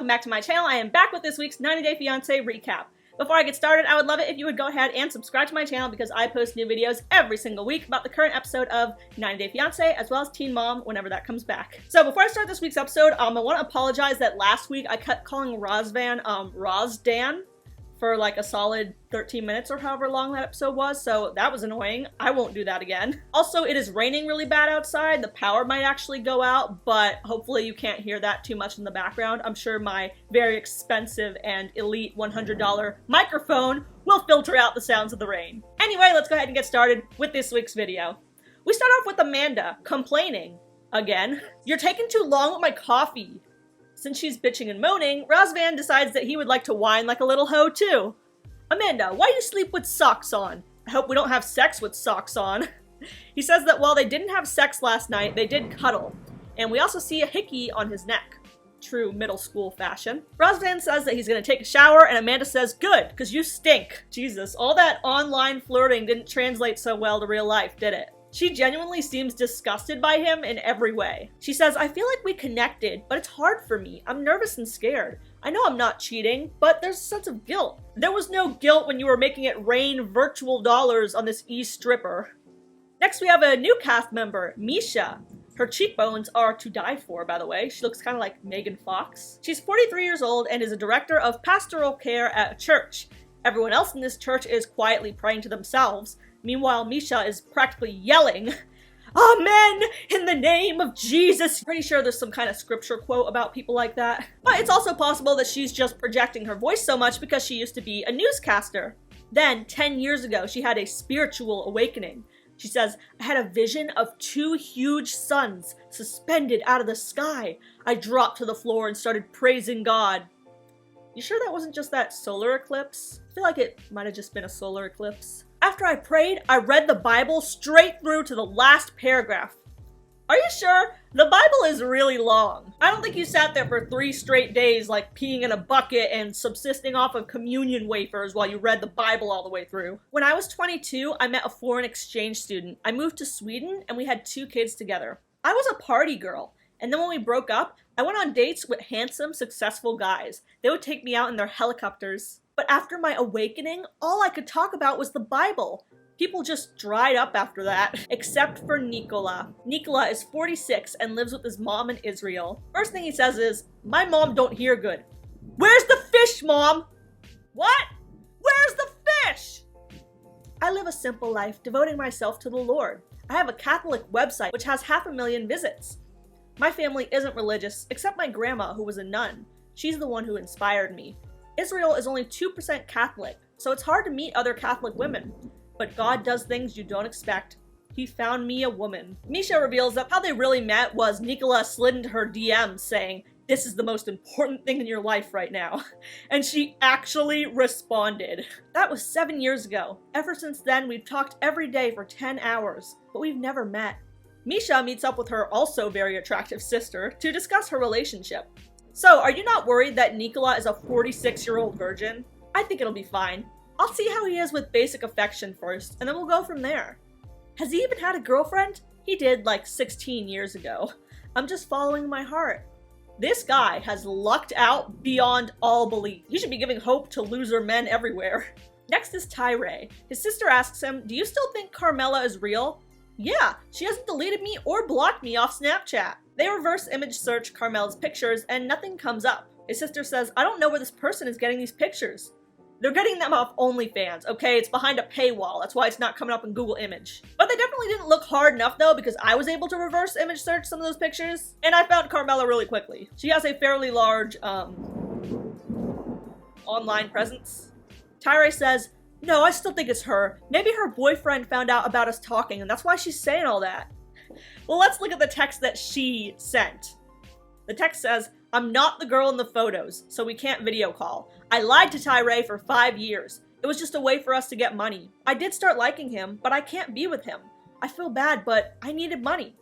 welcome back to my channel. I am back with this week's 90-Day Fiancé recap. Before I get started, I would love it if you would go ahead and subscribe to my channel because I post new videos every single week about the current episode of 90-Day Fiancé as well as Teen Mom whenever that comes back. So before I start this week's episode, I want to apologize that last week I kept calling Razvan Razdan for like a solid 13 minutes or however long that episode was, so that was annoying. I won't do that again. Also, it is raining really bad outside. The power might actually go out, but hopefully you can't hear that too much in the background. I'm sure my very expensive and elite $100 microphone will filter out the sounds of the rain. Anyway, let's go ahead and get started with this week's video. We start off with Amanda complaining again. "You're taking too long with my coffee." Since she's bitching and moaning, Razvan decides that he would like to whine like a little hoe too. "Amanda, why do you sleep with socks on? I hope we don't have sex with socks on." He says that while they didn't have sex last night, they did cuddle. And we also see a hickey on his neck. True middle school fashion. Razvan says that he's gonna take a shower, and Amanda says, "Good, because you stink." Jesus, all that online flirting didn't translate so well to real life, did it? She genuinely seems disgusted by him in every way. She says, "I feel like we connected, but it's hard for me. I'm nervous and scared. I know I'm not cheating, but there's a sense of guilt. There was no guilt when you were making it rain virtual dollars on this e-stripper." Next, we have a new cast member, Misha. Her cheekbones are to die for, by the way. She looks kind of like Megan Fox. She's 43 years old and is a director of pastoral care at a church. Everyone else in this church is quietly praying to themselves. Meanwhile, Misha is practically yelling, "Amen! In the name of Jesus!" Pretty sure there's some kind of scripture quote about people like that. But it's also possible that she's just projecting her voice so much because she used to be a newscaster. Then, 10 years ago, she had a spiritual awakening. She says, "I had a vision of 2 huge suns suspended out of the sky. I dropped to the floor and started praising God." You sure that wasn't just that solar eclipse? I feel like it might have just been a solar eclipse. "After I prayed, I read the Bible straight through to the last paragraph." Are you sure? The Bible is really long. I don't think you sat there for 3 straight days like peeing in a bucket and subsisting off of communion wafers while you read the Bible all the way through. When I was 22, I met a foreign exchange student. I moved to Sweden and we had 2 kids together. I was a party girl. And then when we broke up, I went on dates with handsome, successful guys. They would take me out in their helicopters. But after my awakening, all I could talk about was the Bible. People just dried up after that, except for Nikola. Nikola is 46 and lives with his mom in Israel. First thing he says is, "My mom don't hear good." "Where's the fish, Mom?" "What? Where's the fish?" "I live a simple life, devoting myself to the Lord. I have a Catholic website which has 500,000 visits. My family isn't religious, except my grandma, who was a nun. She's the one who inspired me. Israel is only 2% Catholic, so it's hard to meet other Catholic women. But God does things you don't expect. He found me a woman." Misha reveals that how they really met was Nikola slid into her DMs saying, "This is the most important thing in your life right now." And she actually responded. That was 7 years ago. Ever since then, we've talked every day for 10 hours, but we've never met. Misha meets up with her also very attractive sister to discuss her relationship. "So, are you not worried that Nikola is a 46-year-old virgin? I think it'll be fine. I'll see how he is with basic affection first, and then we'll go from there. Has he even had a girlfriend? He did like 16 years ago. I'm just following my heart." This guy has lucked out beyond all belief. He should be giving hope to loser men everywhere. Next is Tyre. His sister asks him, "Do you still think Carmella is real?" "Yeah, she hasn't deleted me or blocked me off Snapchat." They reverse image search Carmella's pictures and nothing comes up. His sister says, "I don't know where this person is getting these pictures." They're getting them off OnlyFans, okay? It's behind a paywall. That's why it's not coming up in Google Image. But they definitely didn't look hard enough though, because I was able to reverse image search some of those pictures, and I found Carmella really quickly. She has a fairly large, online presence. Tyre says, "No, I still think it's her. Maybe her boyfriend found out about us talking, and that's why she's saying all that." Well, let's look at the text that she sent. The text says, "I'm not the girl in the photos, so we can't video call. I lied to Tyre for 5 years. It was just a way for us to get money. I did start liking him, but I can't be with him. I feel bad, but I needed money."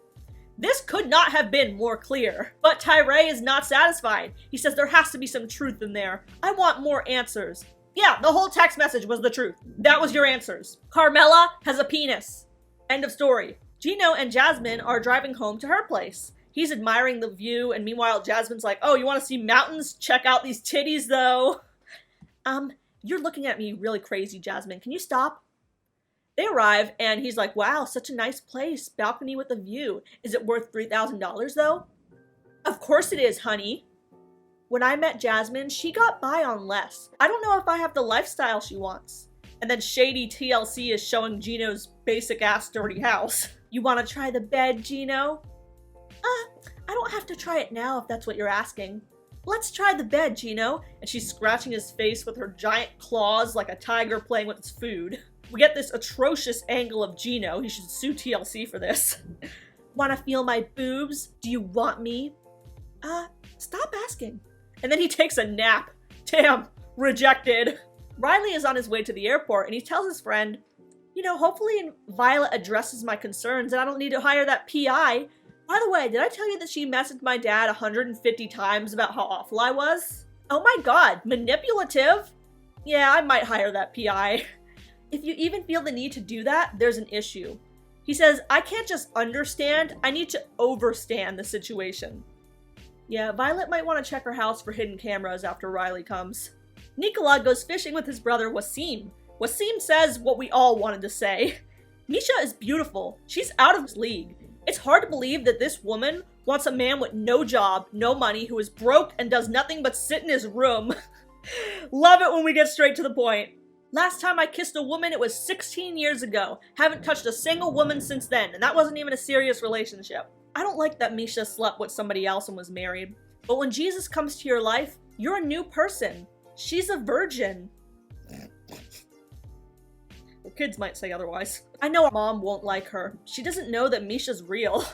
This could not have been more clear. But Tyre is not satisfied. He says there has to be some truth in there. "I want more answers." Yeah, the whole text message was the truth. That was your answers. Carmella has a penis. End of story. Gino and Jasmine are driving home to her place. He's admiring the view, and meanwhile Jasmine's like, oh, you want to see mountains? Check out these titties, though. You're looking at me really crazy, Jasmine. Can you stop? They arrive, and he's like, wow, such a nice place. Balcony with a view. Is it worth $3,000, though? Of course it is, honey. When I met Jasmine, she got by on less. I don't know if I have the lifestyle she wants. And then shady TLC is showing Gino's basic-ass dirty house. You want to try the bed, Gino? I don't have to try it now if that's what you're asking. Let's try the bed, Gino. And she's scratching his face with her giant claws like a tiger playing with its food. We get this atrocious angle of Gino. He should sue TLC for this. Wanna feel my boobs? Do you want me? Stop asking. And then he takes a nap. Damn, rejected. Riley is on his way to the airport and he tells his friend, you know, hopefully Violet addresses my concerns and I don't need to hire that PI. By the way, did I tell you that she messaged my dad 150 times about how awful I was? Oh my god, manipulative? Yeah, I might hire that PI. If you even feel the need to do that, there's an issue. He says, I can't just understand, I need to overstand the situation. Yeah, Violet might want to check her house for hidden cameras after Riley comes. Nikola goes fishing with his brother Wasim. Wasim says what we all wanted to say. Misha is beautiful. She's out of his league. It's hard to believe that this woman wants a man with no job, no money, who is broke and does nothing but sit in his room. Love it when we get straight to the point. Last time I kissed a woman, it was 16 years ago. Haven't touched a single woman since then, and that wasn't even a serious relationship. I don't like that Misha slept with somebody else and was married. But when Jesus comes to your life, you're a new person. She's a virgin. Well, kids might say otherwise. I know Mom won't like her. She doesn't know that Misha's real.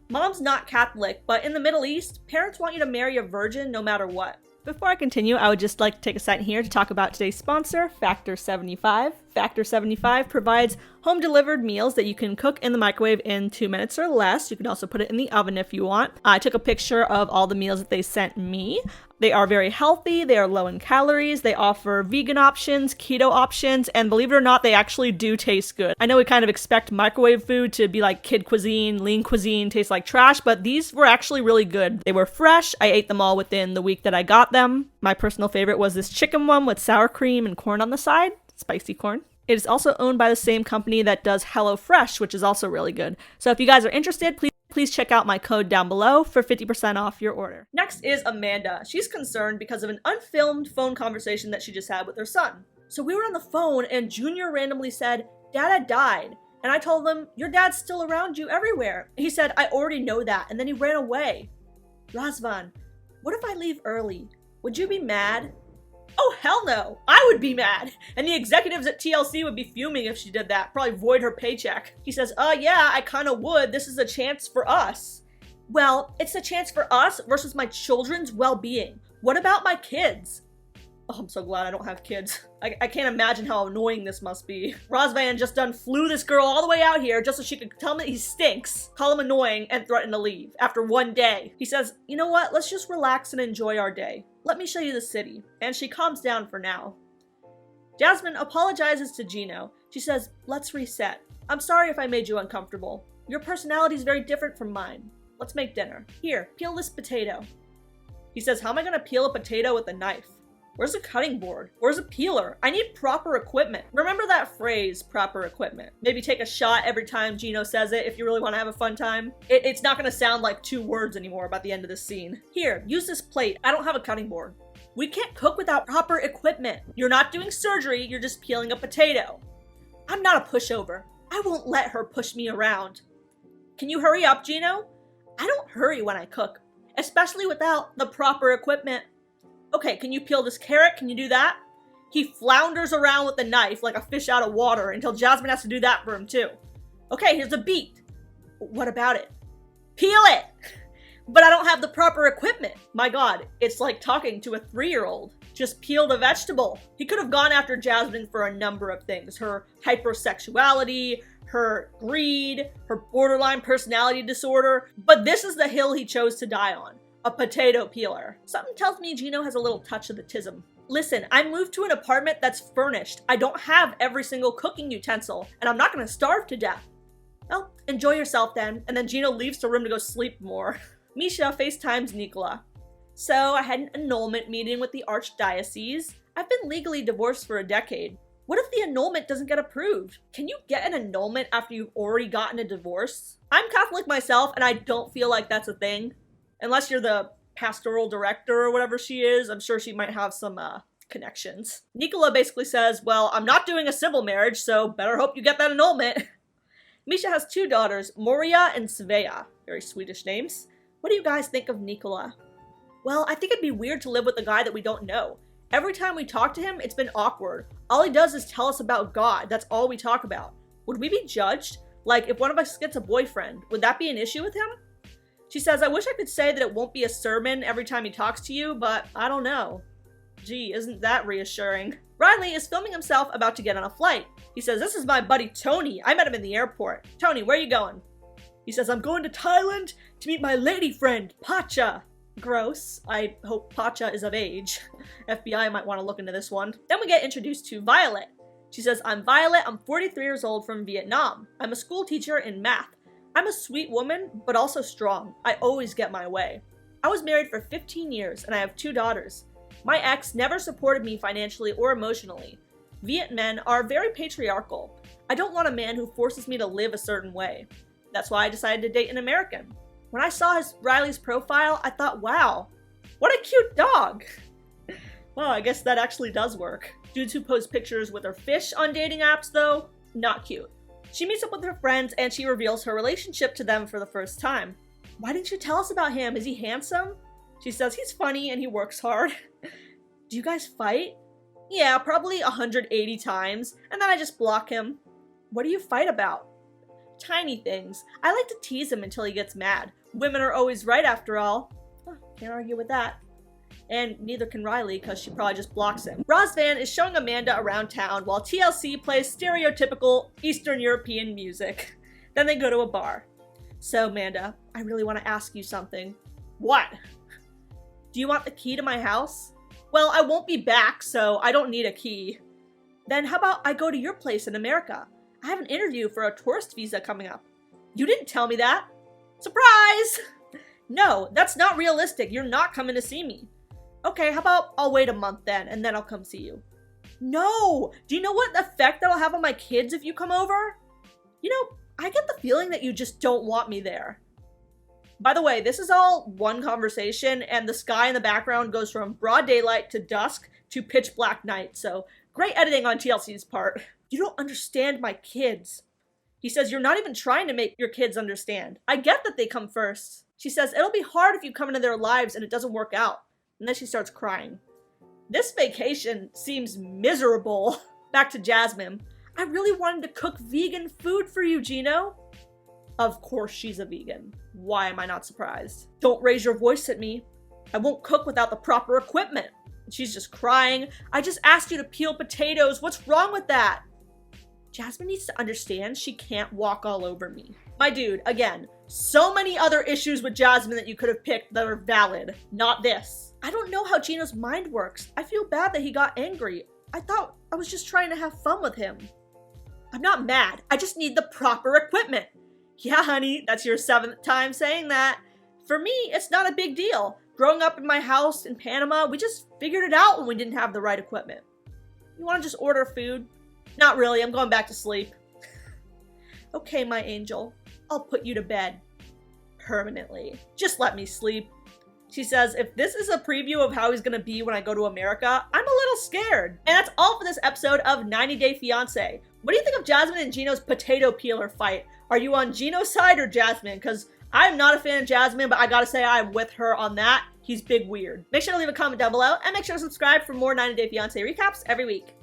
Mom's not Catholic, but in the Middle East, parents want you to marry a virgin no matter what. Before I continue, I would just like to take a second here to talk about today's sponsor, Factor 75. Factor 75 provides home-delivered meals that you can cook in the microwave in 2 minutes or less. You can also put it in the oven if you want. I took a picture of all the meals that they sent me. They are very healthy, they are low in calories, they offer vegan options, keto options, and believe it or not, they actually do taste good. I know we kind of expect microwave food to be like kid cuisine, lean cuisine, taste like trash, but these were actually really good. They were fresh, I ate them all within the week that I got them. My personal favorite was this chicken one with sour cream and corn on the side, spicy corn. It is also owned by the same company that does HelloFresh, which is also really good. So if you guys are interested, please check out my code down below for 50% off your order. Next is Amanda. She's concerned because of an unfilmed phone conversation that she just had with her son. So we were on the phone and Junior randomly said, Dada died. And I told him, your dad's still around you everywhere. He said, I already know that. And then he ran away. Razvan, what if I leave early? Would you be mad? Oh, hell no. I would be mad. And the executives at TLC would be fuming if she did that. Probably void her paycheck. He says, yeah, I kind of would. This is a chance for us. Well, it's a chance for us versus my children's well-being. What about my kids? Oh, I'm so glad I don't have kids. I can't imagine how annoying this must be. Razvan just done flew this girl all the way out here just so she could tell him that he stinks, call him annoying, and threaten to leave after one day. He says, you know what? Let's just relax and enjoy our day. Let me show you the city. And she calms down for now. Jasmine apologizes to Gino. She says, let's reset. I'm sorry if I made you uncomfortable. Your personality is very different from mine. Let's make dinner. Here, peel this potato. He says, how am I gonna peel a potato with a knife? Where's a cutting board? Where's a peeler? I need proper equipment. Remember that phrase, proper equipment. Maybe take a shot every time Gino says it if you really want to have a fun time. It's not going to sound like 2 words anymore by the end of this scene. Here, use this plate. I don't have a cutting board. We can't cook without proper equipment. You're not doing surgery, you're just peeling a potato. I'm not a pushover. I won't let her push me around. Can you hurry up, Gino? I don't hurry when I cook, especially without the proper equipment. Okay, can you peel this carrot? Can you do that? He flounders around with the knife like a fish out of water until Jasmine has to do that for him too. Okay, here's a beet. What about it? Peel it! But I don't have the proper equipment. My god, it's like talking to a 3-year-old. Just peel the vegetable. He could have gone after Jasmine for a number of things. Her hypersexuality, her greed, her borderline personality disorder. But this is the hill he chose to die on. A potato peeler. Something tells me Gino has a little touch of the tism. Listen, I moved to an apartment that's furnished. I don't have every single cooking utensil, and I'm not gonna starve to death. Well, enjoy yourself then. And then Gino leaves the room to go sleep more. Misha FaceTimes Nikola. So I had an annulment meeting with the archdiocese. I've been legally divorced for a decade. What if the annulment doesn't get approved? Can you get an annulment after you've already gotten a divorce? I'm Catholic myself, and I don't feel like that's a thing. Unless you're the pastoral director or whatever she is, I'm sure she might have some connections. Nikola basically says, well, I'm not doing a civil marriage, so better hope you get that annulment. Misha has 2 daughters, Moria and Svea. Very Swedish names. What do you guys think of Nikola? Well, I think it'd be weird to live with a guy that we don't know. Every time we talk to him, it's been awkward. All he does is tell us about God. That's all we talk about. Would we be judged? Like, if one of us gets a boyfriend, would that be an issue with him? She says, I wish I could say that it won't be a sermon every time he talks to you, but I don't know. Gee, isn't that reassuring? Riley is filming himself about to get on a flight. He says, this is my buddy Tony. I met him in the airport. Tony, where are you going? He says, I'm going to Thailand to meet my lady friend, Pacha. Gross. I hope Pacha is of age. FBI might want to look into this one. Then we get introduced to Violet. She says, I'm Violet. I'm 43 years old from Vietnam. I'm a school teacher in math. I'm a sweet woman, but also strong. I always get my way. I was married for 15 years and I have 2 daughters. My ex never supported me financially or emotionally. Viet men are very patriarchal. I don't want a man who forces me to live a certain way. That's why I decided to date an American. When I saw Riley's profile, I thought, wow, what a cute dog. Well, I guess that actually does work. Dudes who post pictures with their fish on dating apps, though, not cute. She meets up with her friends and she reveals her relationship to them for the first time. Why didn't you tell us about him? Is he handsome? She says he's funny and he works hard. Do you guys fight? Yeah, probably 180 times, and then I just block him. What do you fight about? Tiny things. I like to tease him until he gets mad. Women are always right after all. Oh, can't argue with that. And neither can Riley, because she probably just blocks him. Razvan is showing Amanda around town while TLC plays stereotypical Eastern European music. Then they go to a bar. So, Amanda, I really want to ask you something. What? Do you want the key to my house? Well, I won't be back, so I don't need a key. Then how about I go to your place in America? I have an interview for a tourist visa coming up. You didn't tell me that. Surprise! No, that's not realistic. You're not coming to see me. Okay, how about I'll wait a month then, and then I'll come see you. No! Do you know what effect that'll have on my kids if you come over? You know, I get the feeling that you just don't want me there. By the way, this is all one conversation, and the sky in the background goes from broad daylight to dusk to pitch black night, so great editing on TLC's part. You don't understand my kids. He says, you're not even trying to make your kids understand. I get that they come first. She says, it'll be hard if you come into their lives and it doesn't work out. And then she starts crying. This vacation seems miserable. Back to Jasmine. I really wanted to cook vegan food for you, Gino. Of course she's a vegan. Why am I not surprised? Don't raise your voice at me. I won't cook without the proper equipment. She's just crying. I just asked you to peel potatoes. What's wrong with that? Jasmine needs to understand she can't walk all over me. My dude, again, so many other issues with Jasmine that you could have picked that are valid. Not this. I don't know how Gino's mind works. I feel bad that he got angry. I thought I was just trying to have fun with him. I'm not mad. I just need the proper equipment. Yeah, honey, that's your 7th time saying that. For me, it's not a big deal. Growing up in my house in Panama, we just figured it out when we didn't have the right equipment. You want to just order food? Not really, I'm going back to sleep. Okay, my angel, I'll put you to bed. Permanently. Just let me sleep. She says, if this is a preview of how he's gonna be when I go to America, I'm a little scared. And that's all for this episode of 90 Day Fiancé. What do you think of Jasmine and Gino's potato peeler fight? Are you on Gino's side or Jasmine? Because I'm not a fan of Jasmine, but I gotta say I'm with her on that. He's big weird. Make sure to leave a comment down below, and make sure to subscribe for more 90 Day Fiancé recaps every week.